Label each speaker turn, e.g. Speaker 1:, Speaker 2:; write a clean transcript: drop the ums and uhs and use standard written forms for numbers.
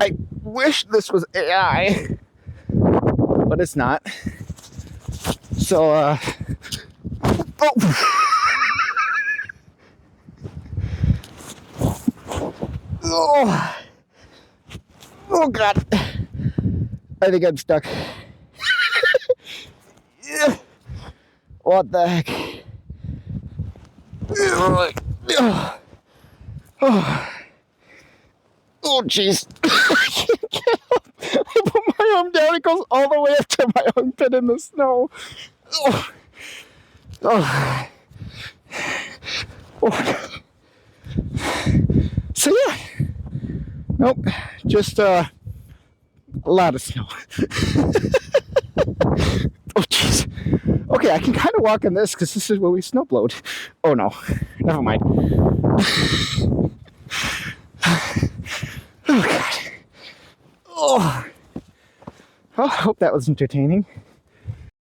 Speaker 1: I wish this was AI, but it's not. So, oh. Oh. Oh, God. I think I'm stuck. What the heck? Oh, jeez. I can't get up. I put my arm down. It goes all the way up to my armpit in the snow. Oh. Oh. Oh. So, yeah. Nope. Just a lot of snow. Oh, jeez. Okay, I can kind of walk on this because this is where we snowblowed. Oh, no. Never mind. Oh, God. Oh, I hope that was entertaining.